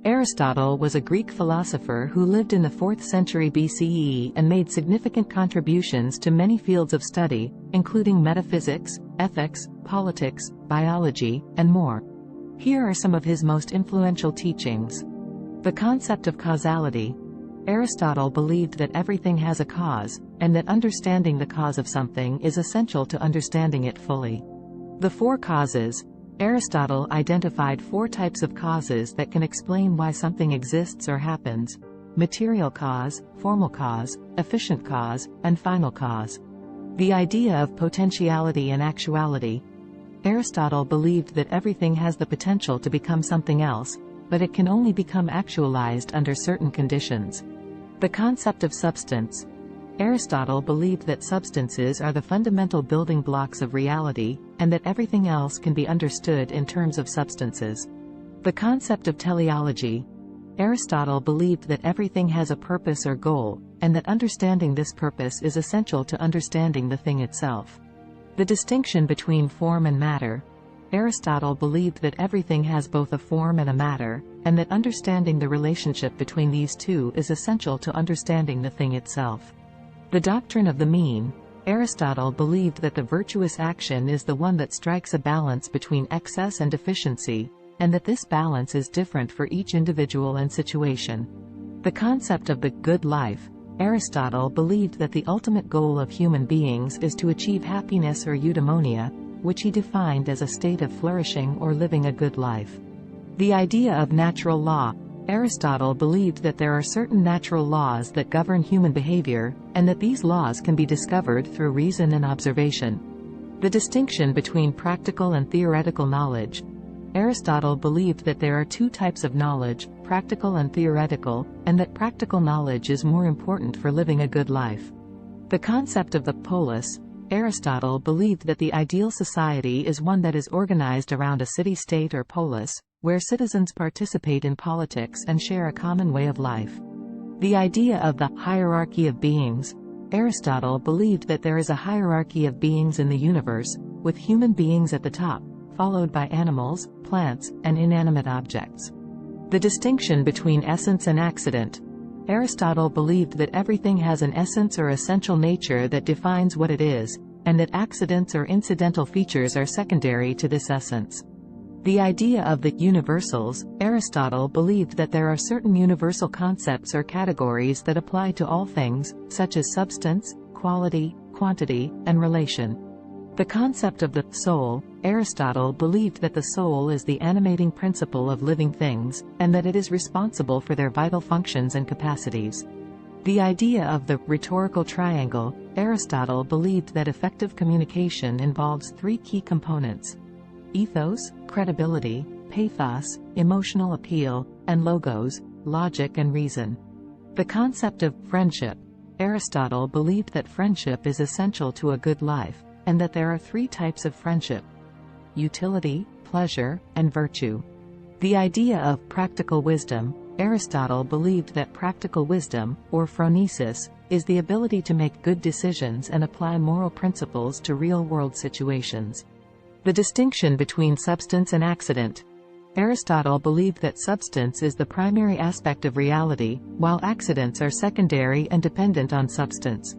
Aristotle was a Greek philosopher who lived in the 4th century BCE and made significant contributions to many fields of study, including metaphysics, ethics, politics, biology, and more. Here are some of his most influential teachings. The concept of causality. Aristotle believed that everything has a cause, and that understanding the cause of something is essential to understanding it fully. The 4 causes. Aristotle identified 4 types of causes that can explain why something exists or happens: material cause, formal cause, efficient cause, and final cause. The idea of potentiality and actuality. Aristotle believed that everything has the potential to become something else, but it can only become actualized under certain conditions. The concept of substance. Aristotle believed that substances are the fundamental building blocks of reality, and that everything else can be understood in terms of substances. The concept of teleology. Aristotle believed that everything has a purpose or goal, and that understanding this purpose is essential to understanding the thing itself. The distinction between form and matter. Aristotle believed that everything has both a form and a matter, and that understanding the relationship between these two is essential to understanding the thing itself. The doctrine of the mean. Aristotle believed that the virtuous action is the one that strikes a balance between excess and deficiency, and that this balance is different for each individual and situation. The concept of the good life. Aristotle believed that the ultimate goal of human beings is to achieve happiness or eudaimonia, which he defined as a state of flourishing or living a good life. The idea of natural law. Aristotle believed that there are certain natural laws that govern human behavior, and that these laws can be discovered through reason and observation. The distinction between practical and theoretical knowledge. Aristotle believed that there are 2 types of knowledge, practical and theoretical, and that practical knowledge is more important for living a good life. The concept of the polis. Aristotle believed that the ideal society is one that is organized around a city-state or polis, where citizens participate in politics and share a common way of life. The idea of the hierarchy of beings. Aristotle believed that there is a hierarchy of beings in the universe, with human beings at the top, followed by animals, plants, and inanimate objects. The distinction between essence and accident. Aristotle believed that everything has an essence or essential nature that defines what it is, and that accidents or incidental features are secondary to this essence. The idea of the universals. Aristotle believed that there are certain universal concepts or categories that apply to all things, such as substance, quality, quantity, and relation. The concept of the soul. Aristotle believed that the soul is the animating principle of living things, and that it is responsible for their vital functions and capacities. The idea of the rhetorical triangle. Aristotle believed that effective communication involves 3 key components: ethos, credibility, pathos, emotional appeal, and logos, logic and reason. The concept of friendship. Aristotle believed that friendship is essential to a good life, and that there are 3 types of friendship: utility, pleasure, and virtue. The idea of practical wisdom. Aristotle believed that practical wisdom, or phronesis, is the ability to make good decisions and apply moral principles to real-world situations. The distinction between substance and accident. Aristotle believed that substance is the primary aspect of reality, while accidents are secondary and dependent on substance.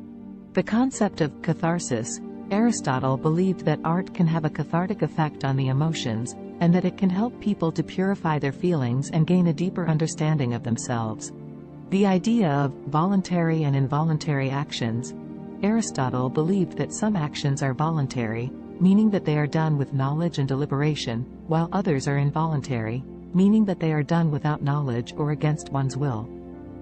The concept of catharsis. Aristotle believed that art can have a cathartic effect on the emotions, and that it can help people to purify their feelings and gain a deeper understanding of themselves. The idea of voluntary and involuntary actions. Aristotle believed that some actions are voluntary, meaning that they are done with knowledge and deliberation, while others are involuntary, meaning that they are done without knowledge or against one's will.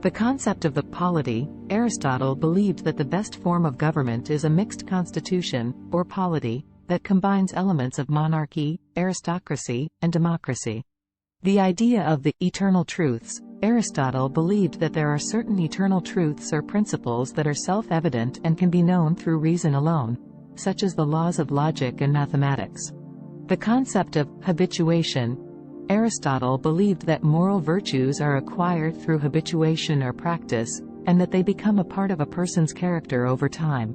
The concept of the polity. Aristotle believed that the best form of government is a mixed constitution, or polity, that combines elements of monarchy, aristocracy, and democracy. The idea of the eternal truths. Aristotle believed that there are certain eternal truths or principles that are self-evident and can be known through reason alone, such as the laws of logic and mathematics. The concept of habituation. Aristotle believed that moral virtues are acquired through habituation or practice, and that they become a part of a person's character over time.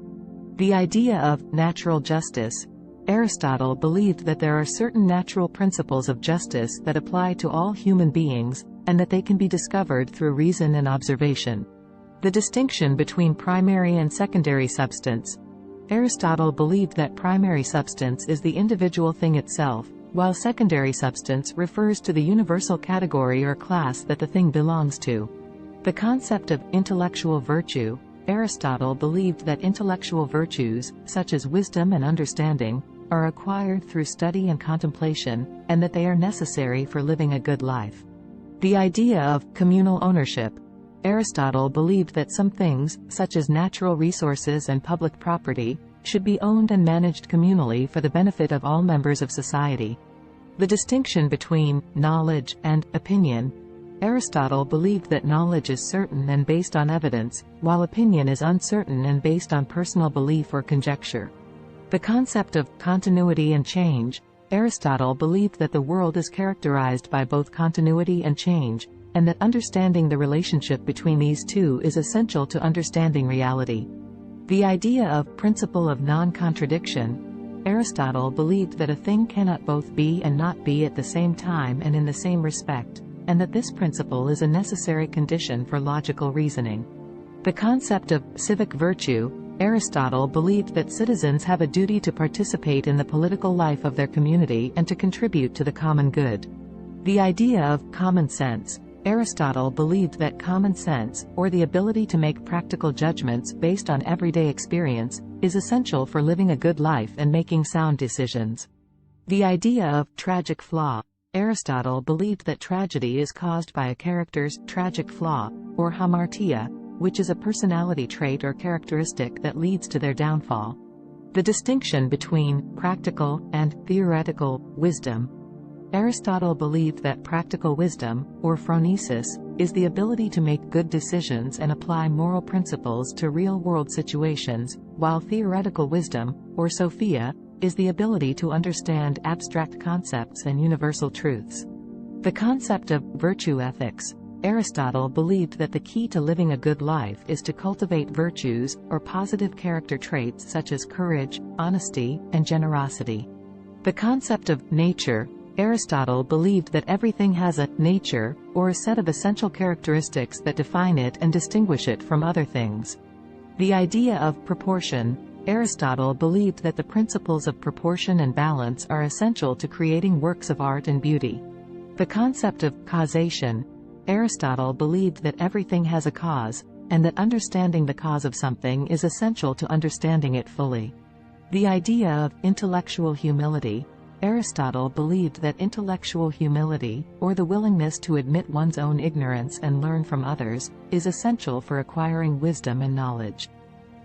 The idea of natural justice. Aristotle believed that there are certain natural principles of justice that apply to all human beings, and that they can be discovered through reason and observation. The distinction between primary and secondary substance. Aristotle believed that primary substance is the individual thing itself, while secondary substance refers to the universal category or class that the thing belongs to. The concept of intellectual virtue. Aristotle believed that intellectual virtues, such as wisdom and understanding, are acquired through study and contemplation, and that they are necessary for living a good life. The idea of communal ownership. Aristotle believed that some things, such as natural resources and public property, should be owned and managed communally for the benefit of all members of society. The distinction between knowledge and opinion. Aristotle believed that knowledge is certain and based on evidence, while opinion is uncertain and based on personal belief or conjecture. The concept of continuity and change. Aristotle believed that the world is characterized by both continuity and change, and that understanding the relationship between these two is essential to understanding reality. The idea of principle of non-contradiction. Aristotle believed that a thing cannot both be and not be at the same time and in the same respect, and that this principle is a necessary condition for logical reasoning. The concept of civic virtue. Aristotle believed that citizens have a duty to participate in the political life of their community and to contribute to the common good. The idea of common sense. Aristotle believed that common sense, or the ability to make practical judgments based on everyday experience, is essential for living a good life and making sound decisions. The idea of tragic flaw. Aristotle believed that tragedy is caused by a character's tragic flaw, or hamartia, which is a personality trait or characteristic that leads to their downfall. The distinction between practical and theoretical wisdom. Aristotle believed that practical wisdom, or phronesis, is the ability to make good decisions and apply moral principles to real-world situations, while theoretical wisdom, or sophia, is the ability to understand abstract concepts and universal truths. The concept of virtue ethics. Aristotle believed that the key to living a good life is to cultivate virtues, or positive character traits such as courage, honesty, and generosity. The concept of nature. Aristotle believed that everything has a nature, or a set of essential characteristics that define it and distinguish it from other things. The idea of proportion. Aristotle believed that the principles of proportion and balance are essential to creating works of art and beauty. The concept of causation. Aristotle believed that everything has a cause, and that understanding the cause of something is essential to understanding it fully. The idea of intellectual humility. Aristotle believed that intellectual humility, or the willingness to admit one's own ignorance and learn from others, is essential for acquiring wisdom and knowledge.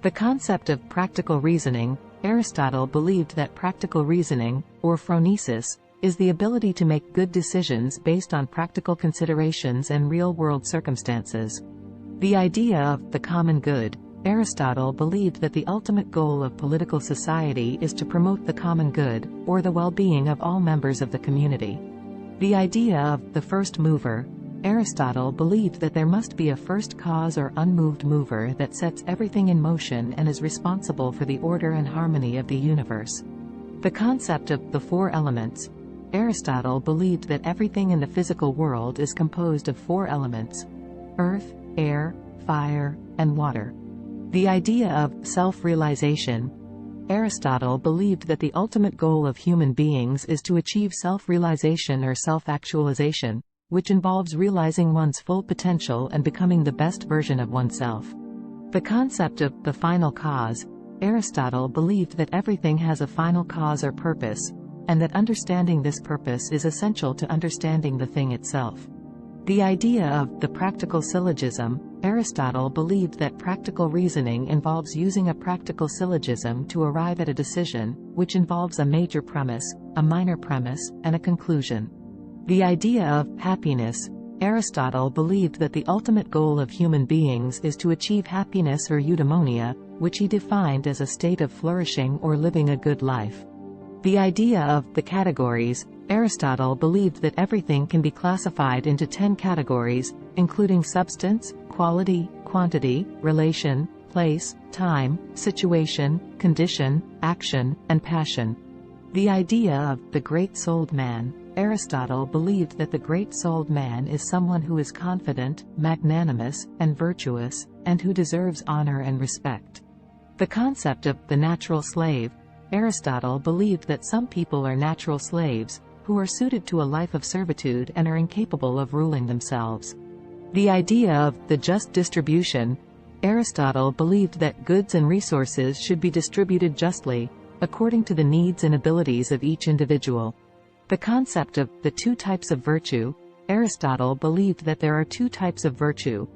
The concept of practical reasoning. Aristotle believed that practical reasoning, or phronesis, is the ability to make good decisions based on practical considerations and real-world circumstances. The idea of the common good. Aristotle believed that the ultimate goal of political society is to promote the common good, or the well-being of all members of the community. The idea of the first mover. Aristotle believed that there must be a first cause or unmoved mover that sets everything in motion and is responsible for the order and harmony of the universe. The concept of the four elements. Aristotle believed that everything in the physical world is composed of four elements: earth, air, fire, and water. The idea of self-realization. Aristotle believed that the ultimate goal of human beings is to achieve self-realization or self-actualization, which involves realizing one's full potential and becoming the best version of oneself. The concept of the final cause. Aristotle believed that everything has a final cause or purpose, and that understanding this purpose is essential to understanding the thing itself. The idea of the practical syllogism. Aristotle believed that practical reasoning involves using a practical syllogism to arrive at a decision, which involves a major premise, a minor premise, and a conclusion. The idea of happiness. Aristotle believed that the ultimate goal of human beings is to achieve happiness or eudaimonia, which he defined as a state of flourishing or living a good life. The idea of the categories. Aristotle believed that everything can be classified into 10 categories, including substance, quality, quantity, relation, place, time, situation, condition, action, and passion. The idea of the great-souled man. Aristotle believed that the great-souled man is someone who is confident, magnanimous, and virtuous, and who deserves honor and respect. The concept of the natural slave. Aristotle believed that some people are natural slaves, who are suited to a life of servitude and are incapable of ruling themselves. The idea of the just distribution. Aristotle believed that goods and resources should be distributed justly, according to the needs and abilities of each individual. The concept of the two types of virtue. Aristotle believed that there are two types of virtue: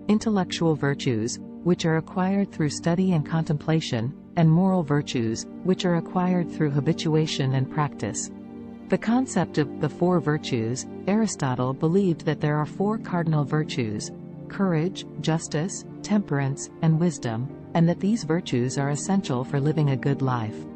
intellectual virtues, which are acquired through study and contemplation, and moral virtues, which are acquired through habituation and practice. The concept of the four virtues. Aristotle believed that there are four cardinal virtues: courage, justice, temperance, and wisdom, and that these virtues are essential for living a good life.